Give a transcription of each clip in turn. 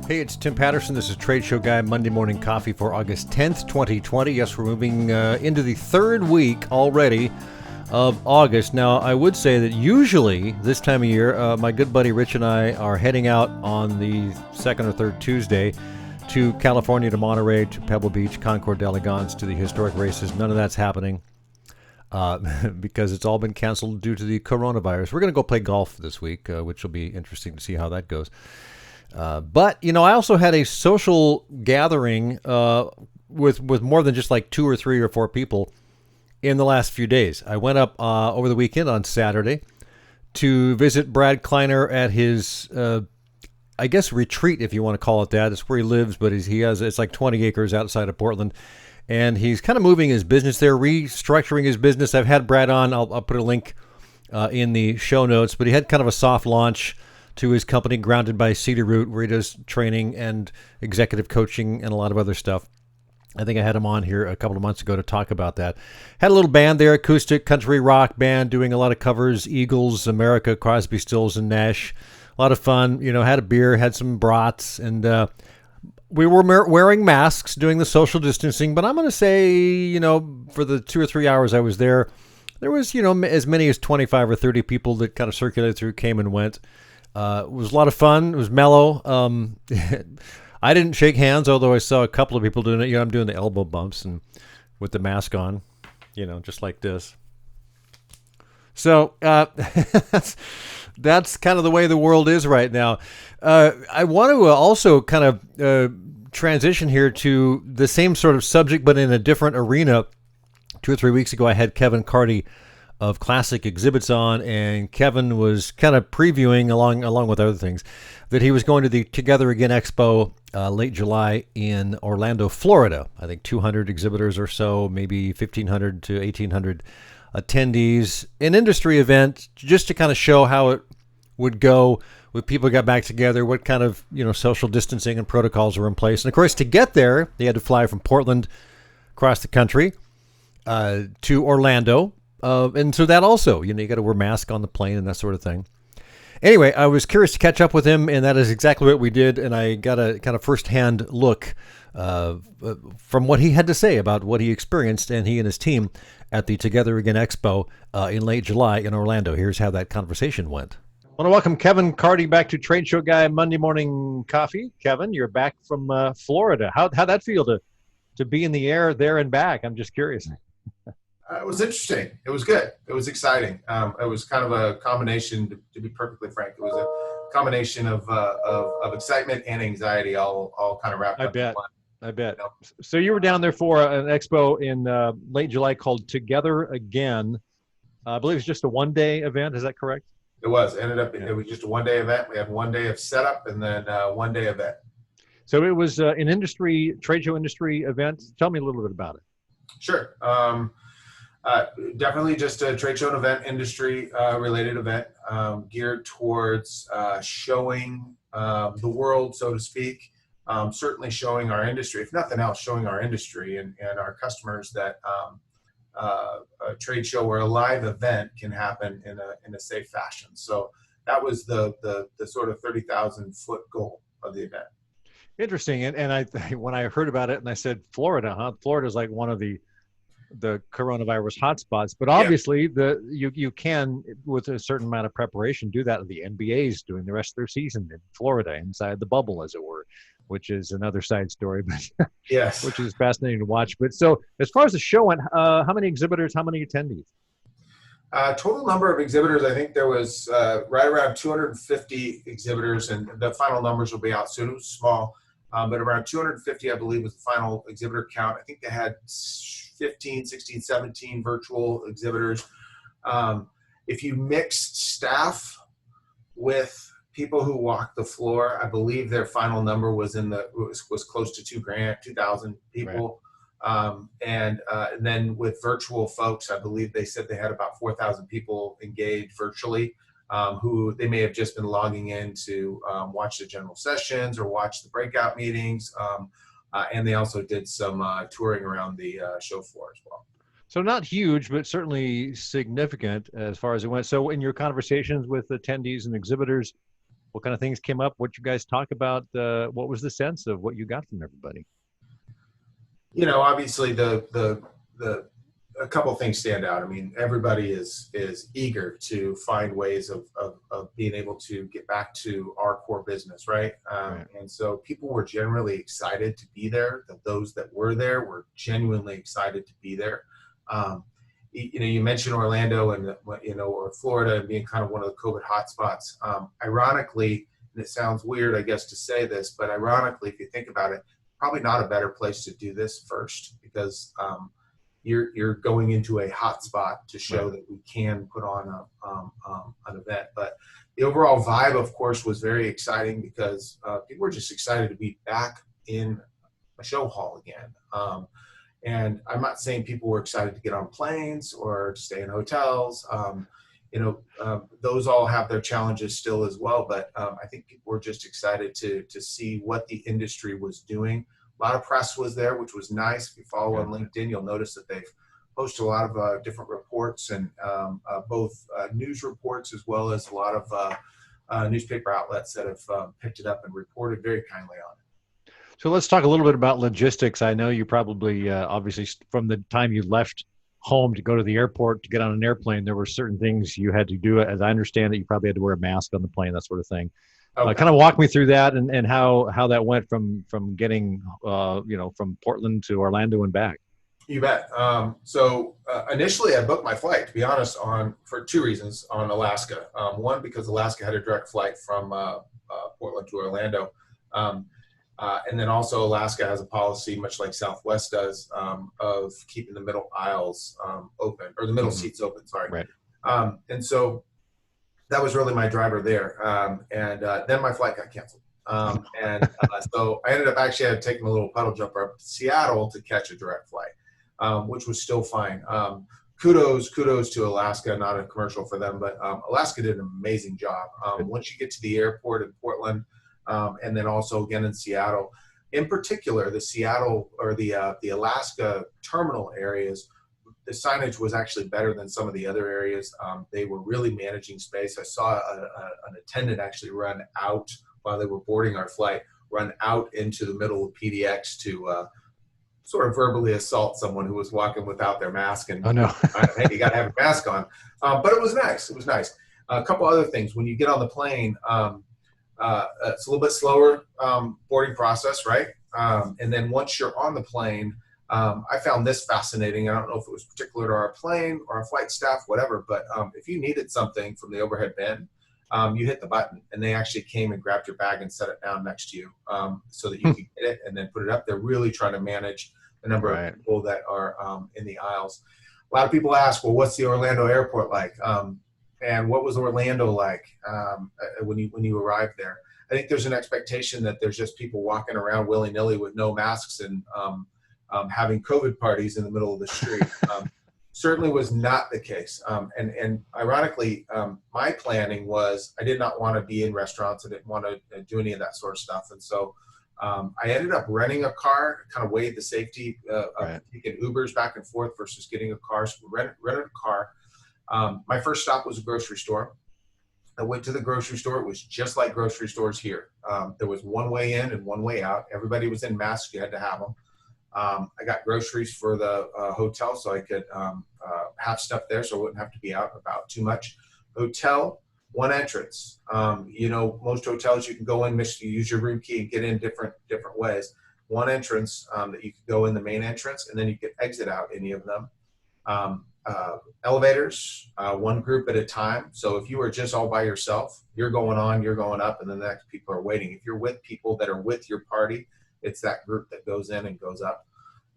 Hey, it's Tim Patterson. This is Trade Show Guy, Monday Morning Coffee for August 10th, 2020. Yes, we're moving into the third week already of August. Now, I would say that usually this time of year, my good buddy Rich and I are heading out on the second or third Tuesday to California, to Monterey, to Pebble Beach, Concord d'Elegance, to the historic races. None of that's happening because it's all been canceled due to the coronavirus. We're going to go play golf this week, which will be interesting to see how that goes. But, you know, I also had a social gathering with more than just like 2 or 3 or 4 people in the last few days. I went up over the weekend on Saturday to visit Brad Kleiner at his, I guess, retreat, if you want to call it that. It's where he lives, but it's like 20 acres outside of Portland. And he's kind of moving his business there, restructuring his business. I've had Brad on. I'll put a link in the show notes, but he had kind of a soft launch to his company, Grounded by Cedar Root, where he does training and executive coaching and a lot of other stuff. I think I had him on here a couple of months ago to talk about that. Had a little band there, acoustic country rock band, doing a lot of covers, Eagles, America, Crosby, Stills, and Nash. A lot of fun. You know, had a beer, had some brats, and we were wearing masks, doing the social distancing. But I'm going to say, you know, for the 2 or 3 hours I was there was, you know, as many as 25 or 30 people that kind of circulated through, came and went. It was a lot of fun. It was mellow. I didn't shake hands, although I saw a couple of people doing it. You know, I'm doing the elbow bumps and with the mask on, you know, just like this. So that's kind of the way the world is right now. I want to also kind of transition here to the same sort of subject, but in a different arena. 2 or 3 weeks ago, I had Kevin Carty of Classic Exhibits on, and Kevin was kind of previewing along with other things that he was going to the Together Again Expo late July in Orlando, Florida. I think 200 exhibitors or so, maybe 1,500 to 1,800 attendees. An industry event just to kind of show how it would go when people got back together, what kind of, you know, social distancing and protocols were in place. And of course, to get there, they had to fly from Portland across the country to Orlando. And so that also, you know, you got to wear a mask on the plane and that sort of thing. Anyway, I was curious to catch up with him, and that is exactly what we did. And I got a kind of firsthand look from what he had to say about what he experienced, and he and his team at the Together Again Expo in late July in Orlando. Here's how that conversation went. I want to welcome Kevin Carty back to Trade Show Guy Monday Morning Coffee. Kevin, you're back from Florida. How'd that feel to be in the air there and back? I'm just curious. It was interesting. It was good. It was exciting. It was kind of a combination, to be perfectly frank. It was a combination of excitement and anxiety all kind of wrapped up. I bet. You know? So you were down there for an expo in late July called Together Again. I believe it's just a one-day event. Is that correct? It was. It was just a one-day event. We had 1 day of setup and then 1 day event. So it was an trade show industry event. Tell me a little bit about it. Sure. Definitely just a trade show and event industry related event geared towards showing the world, so to speak, certainly showing our industry, if nothing else, showing our industry and our customers that a trade show or a live event can happen in a safe fashion. So that was the sort of 30,000 foot goal of the event. Interesting. And when I heard about it and I said, Florida, huh? Florida's like one of the coronavirus hotspots, but obviously you can, with a certain amount of preparation, do that. The NBA's doing the rest of their season in Florida, inside the bubble, as it were, which is another side story, but yes, which is fascinating to watch. But so as far as the show went, how many exhibitors, how many attendees? Total number of exhibitors, I think there was right around 250 exhibitors, and the final numbers will be out soon. It was small, but around 250, I believe, was the final exhibitor count. I think they had 15, 16, 17 virtual exhibitors. If you mix staff with people who walk the floor, I believe their final number was was close to 2,000 people. Right. And then with virtual folks, I believe they said they had about 4,000 people engaged virtually, who they may have just been logging in to watch the general sessions or watch the breakout meetings. And they also did some touring around the show floor as well. So not huge, but certainly significant as far as it went. So in your conversations with attendees and exhibitors, What kind of things came up? What you guys talk about? What was the sense of what you got from everybody? Obviously the a couple of things stand out. I mean, everybody is eager to find ways of being able to get back to our core business, right? Right. And so people were generally excited to be there. Those that were there were genuinely excited to be there. You mentioned Orlando and or Florida being kind of one of the COVID hotspots. Ironically, and it sounds weird, I guess, to say this, but ironically, if you think about it, probably not a better place to do this first, because you're going into a hot spot to show that we can put on an event. But the overall vibe, of course, was very exciting, because people were just excited to be back in a show hall again. And I'm not saying people were excited to get on planes or to stay in hotels. Those all have their challenges still as well. But I think people were just excited to see what the industry was doing. A lot of press was there, which was nice. If you follow on LinkedIn, you'll notice that they've posted a lot of different reports, and both news reports as well as a lot of newspaper outlets that have picked it up and reported very kindly on it. So let's talk a little bit about logistics. I know you probably, obviously, from the time you left home to go to the airport to get on an airplane, there were certain things you had to do. As I understand it, you probably had to wear a mask on the plane, that sort of thing. Okay. Kind of walk me through that and how that went from getting, from Portland to Orlando and back. You bet. So initially, I booked my flight, to be honest, for two reasons on Alaska. One, because Alaska had a direct flight from Portland to Orlando. And then also Alaska has a policy, much like Southwest does, of keeping the middle aisles open, or the middle seats open, sorry. Right. And so that was really my driver there. And then my flight got canceled. So I ended up actually taking a little puddle jumper up to Seattle to catch a direct flight, which was still fine. Kudos to Alaska, not a commercial for them, but Alaska did an amazing job. Once you get to the airport in Portland, and then also again in Seattle, in particular, the Seattle or the Alaska terminal areas, the signage was actually better than some of the other areas. They were really managing space. I saw an attendant actually run out while they were boarding our flight, run out into the middle of PDX to sort of verbally assault someone who was walking without their mask. And oh no, hey, you got to have a mask on. But it was nice. It was nice. A couple other things. When you get on the plane, it's a little bit slower boarding process, right? And then once you're on the plane, I found this fascinating. I don't know if it was particular to our plane or our flight staff, whatever, but if you needed something from the overhead bin, you hit the button, and they actually came and grabbed your bag and set it down next to you, so that you could get it and then put it up. They're really trying to manage the number of people that are in the aisles. A lot of people ask, well, what's the Orlando airport like? And what was Orlando like when you arrived there? I think there's an expectation that there's just people walking around willy-nilly with no masks and having COVID parties in the middle of the street. Certainly was not the case. And ironically, my planning was I did not want to be in restaurants. I didn't want to do any of that sort of stuff. And so I ended up renting a car, kind of weighed the safety of taking Ubers back and forth versus getting a car. So we rented a car. My first stop was a grocery store. I went to the grocery store. It was just like grocery stores here. There was one way in and one way out. Everybody was in masks. You had to have them. I got groceries for the hotel so I could have stuff there so I wouldn't have to be out and about too much. Hotel, one entrance. Most hotels you can go in, you use your room key and get in different ways. One entrance that you could go in, the main entrance, and then you could exit out any of them. Elevators, one group at a time. So if you are just all by yourself, you're going on, you're going up, and then the next people are waiting. If you're with people that are with your party, it's that group that goes in and goes up.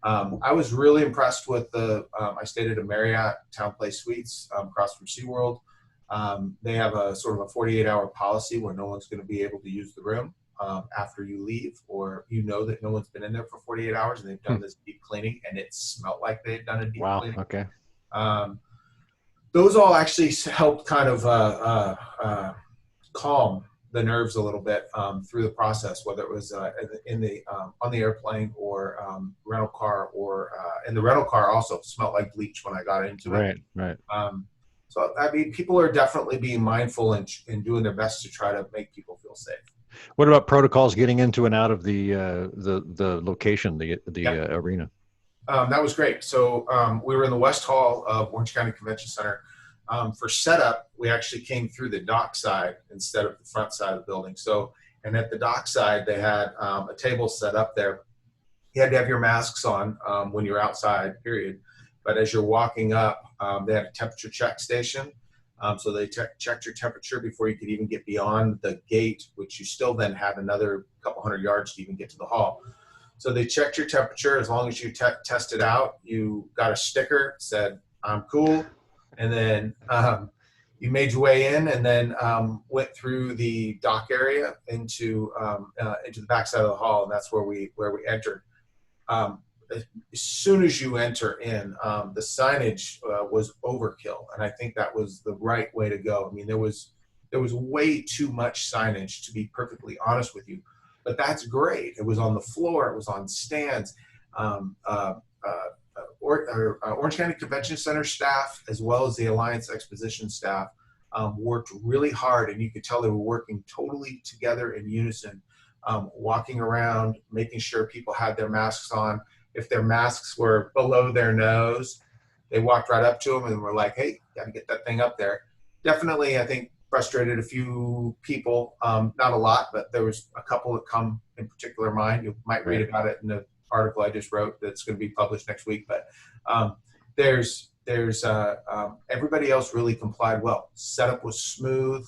I was really impressed with I stayed at a Marriott Town Place Suites across from SeaWorld. They have a sort of a 48-hour policy where no one's going to be able to use the room after you leave, or that no one's been in there for 48 hours and they've done this deep cleaning, and it smelled like they had done a deep cleaning. Wow, okay. Those all actually helped kind of calm the nerves a little bit through the process, whether it was on the airplane or rental car, and the rental car also smelled like bleach when I got into it. Right. So, I mean, people are definitely being mindful and doing their best to try to make people feel safe. What about protocols getting into and out of the location, the Yep. arena? That was great. So we were in the West Hall of Orange County Convention Center. For setup, we actually came through the dock side instead of the front side of the building. So, and at the dock side, they had a table set up there. You had to have your masks on when you're outside, period. But as you're walking up, they had a temperature check station. So they checked your temperature before you could even get beyond the gate, which you still then had another couple hundred yards to even get to the hall. So they checked your temperature. As long as you tested out, you got a sticker that said, "I'm cool." And then you made your way in, and then went through the dock area into the backside of the hall, and that's where we entered. As soon as you enter in, the signage was overkill, and I think that was the right way to go. I mean, there was way too much signage, to be perfectly honest with you, but that's great. It was on the floor, it was on stands. Orange County Convention Center staff, as well as the Alliance Exposition staff, worked really hard, and you could tell they were working totally together in unison, walking around, making sure people had their masks on. If their masks were below their nose, they walked right up to them and were like, "Hey, got to get that thing up there." Definitely, I think, frustrated a few people. Not a lot, but there was a couple that come in particular mind. You might read about it in the article I just wrote that's going to be published next week. But there's everybody else really complied well. Setup was smooth.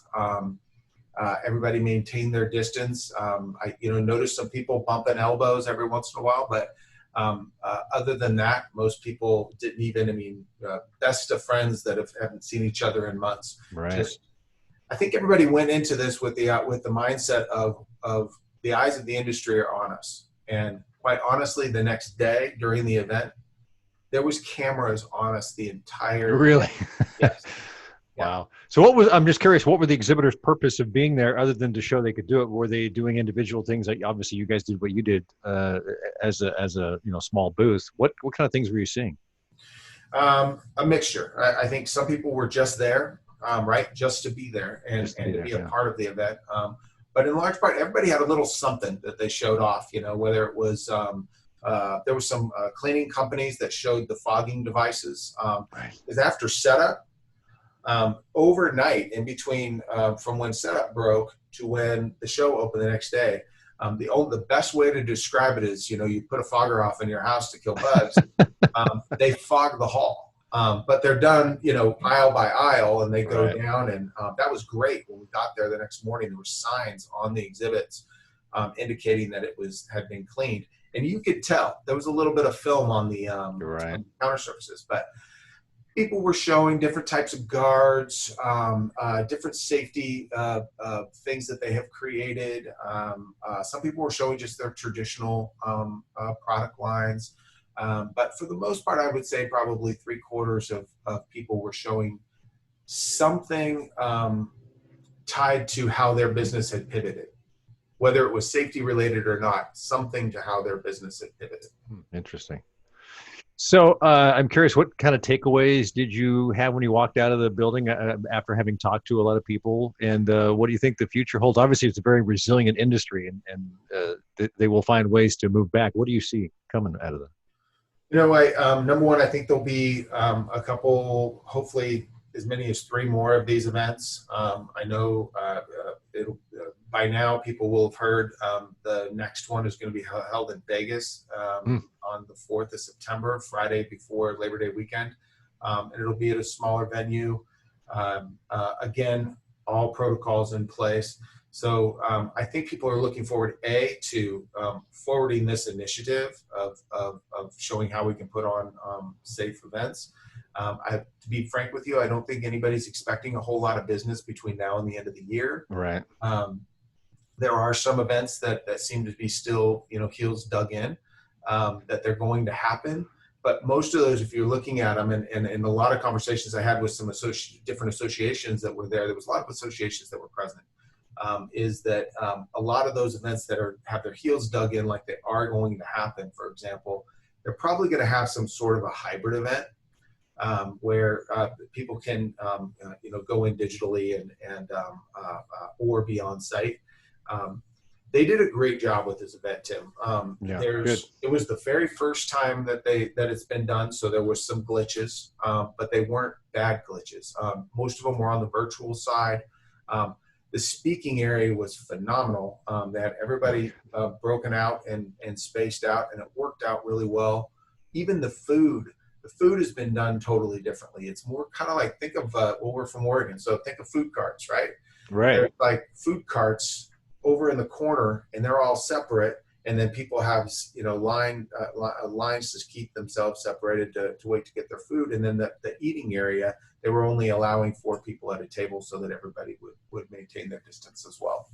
Everybody maintained their distance. I noticed some people bumping elbows every once in a while, but other than that, most people didn't even. I mean, best of friends that haven't seen each other in months. Right. I think everybody went into this with the mindset of the eyes of the industry are on us. And quite honestly, the next day during the event, there was cameras on us the entire Really? Yes. Wow. So I'm just curious, what were the exhibitors' purpose of being there other than to show they could do it? Were they doing individual things? Like obviously you guys did what you did as a small booth. What kind of things were you seeing? A mixture. I think some people were just there, right? Just to be there and to be a part of the event. But in large part, everybody had a little something that they showed off, whether it was, there was some cleaning companies that showed the fogging devices. Because after setup, overnight, in between from when setup broke to when the show opened the next day, the best way to describe it is, you put a fogger off in your house to kill bugs. They fog the hall, but they're done, aisle by aisle, and they go down. And that was great. When we got there the next morning, there were signs on the exhibits indicating that it had been cleaned, and you could tell there was a little bit of film on the counter surfaces, but people were showing different types of guards, different safety things that they have created. Some people were showing just their traditional product lines. But for the most part, I would say probably 3/4 of people were showing something tied to how their business had pivoted, whether it was safety related or not, something to how their business had pivoted. Interesting. So I'm curious, what kind of takeaways did you have when you walked out of the building after having talked to a lot of people? And what do you think the future holds? Obviously, it's a very resilient industry, and they will find ways to move back. What do you see coming out of that? Number one, I think there'll be a couple, hopefully as many as 3 more of these events. I know by now people will have heard the next one is going to be held in Vegas on the 4th of September, Friday before Labor Day weekend. And it'll be at a smaller venue. Again, all protocols in place. So I think people are looking forward, to forwarding this initiative of showing how we can put on safe events. To be frank with you, I don't think anybody's expecting a whole lot of business between now and the end of the year. Right. There are some events that seem to be still, heels dug in, that they're going to happen. But most of those, if you're looking at them, and in a lot of conversations I had with some different associations that were there was a lot of associations that were present, is that a lot of those events that have their heels dug in like they are going to happen, for example, they're probably going to have some sort of a hybrid event. where people can go in digitally and or be on site. They did a great job with this event, Tim. It was the very first time that it's been done, so there was some glitches, but they weren't bad glitches. Most of them were on the virtual side. The speaking area was phenomenal. They had everybody broken out and spaced out, and it worked out really well. Even the food has been done totally differently. It's more kind of like, think of, we're from Oregon, so think of food carts, right? Right. They're like food carts over in the corner, and they're all separate. And then people have, lines to keep themselves separated to wait to get their food. And then the eating area, they were only allowing 4 people at a table so that everybody would maintain their distance as well.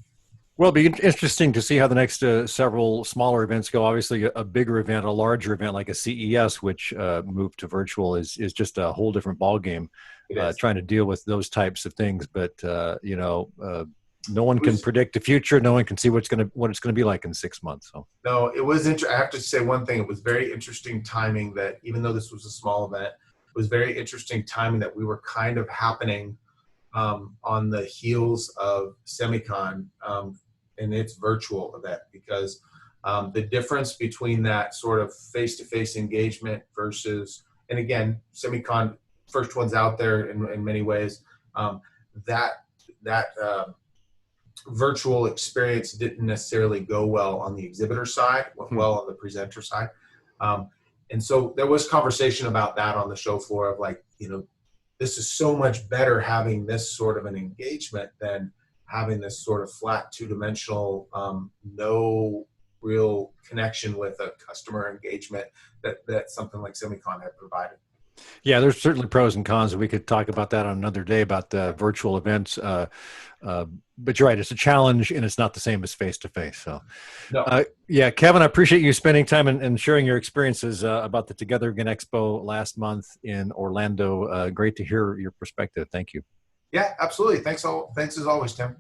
Well, it'll be interesting to see how the next several smaller events go. Obviously, a bigger event, a larger event like a CES, which moved to virtual, is just a whole different ballgame, trying to deal with those types of things. But, no one can predict the future. No one can see what it's going to be like in 6 months. So. No, it was I have to say one thing. It was very interesting timing that even though this was a small event, it was very interesting timing that we were kind of happening on the heels of Semicon and its virtual event, because the difference between that sort of face-to-face engagement versus, and again, Semicon, first one's out there in many ways, that virtual experience didn't necessarily go well on the exhibitor side, went well on the presenter side. And so there was conversation about that on the show floor of like, this is so much better having this sort of an engagement than having this sort of flat two-dimensional, no real connection with a customer engagement that something like Semicon had provided. Yeah, there's certainly pros and cons. We could talk about that on another day about the virtual events. But you're right, it's a challenge and it's not the same as face-to-face. So, no. Yeah, Kevin, I appreciate you spending time and sharing your experiences about the Together Again Expo last month in Orlando. Great to hear your perspective. Thank you. Yeah, absolutely. Thanks as always, Tim.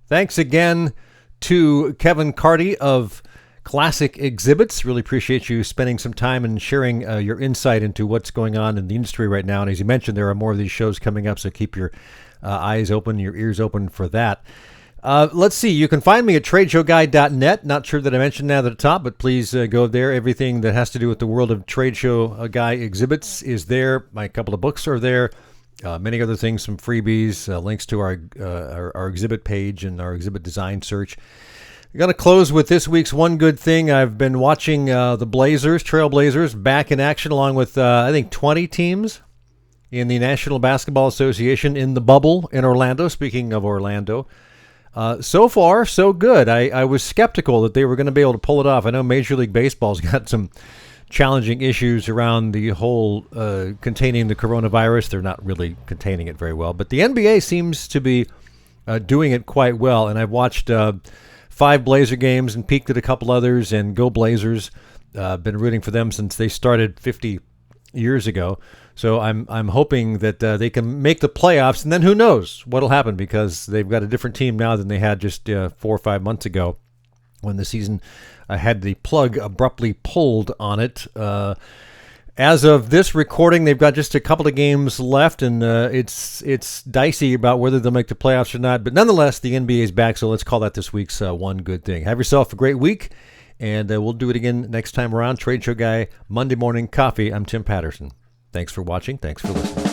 Thanks again to Kevin Carty of Classic Exhibits. Really appreciate you spending some time and sharing your insight into what's going on in the industry right now. And as you mentioned, there are more of these shows coming up, so keep your eyes open, your ears open for that. Let's see. You can find me at tradeshowguy.net. Not sure that I mentioned that at the top, but please go there. Everything that has to do with the world of Trade Show Guy exhibits is there. My couple of books are there. Many other things, some freebies, links to our exhibit page and our exhibit design search. I'm going to close with this week's one good thing. I've been watching the Trailblazers, back in action along with, I think, 20 teams in the National Basketball Association in the bubble in Orlando. Speaking of Orlando, so far, so good. I was skeptical that they were going to be able to pull it off. I know Major League Baseball's got some challenging issues around the whole containing the coronavirus. They're not really containing it very well. But the NBA seems to be doing it quite well. And I've watched 5 Blazer games and peeked at a couple others, and go Blazers. Been rooting for them since they started 50 years ago. So I'm hoping that they can make the playoffs, and then who knows what'll happen, because they've got a different team now than they had just 4 or 5 months ago when the season had the plug abruptly pulled on it. As of this recording, they've got just a couple of games left, and it's dicey about whether they'll make the playoffs or not. But nonetheless, the NBA is back, so let's call that this week's one good thing. Have yourself a great week, and we'll do it again next time around. Trade Show Guy, Monday Morning Coffee. I'm Tim Patterson. Thanks for watching. Thanks for listening.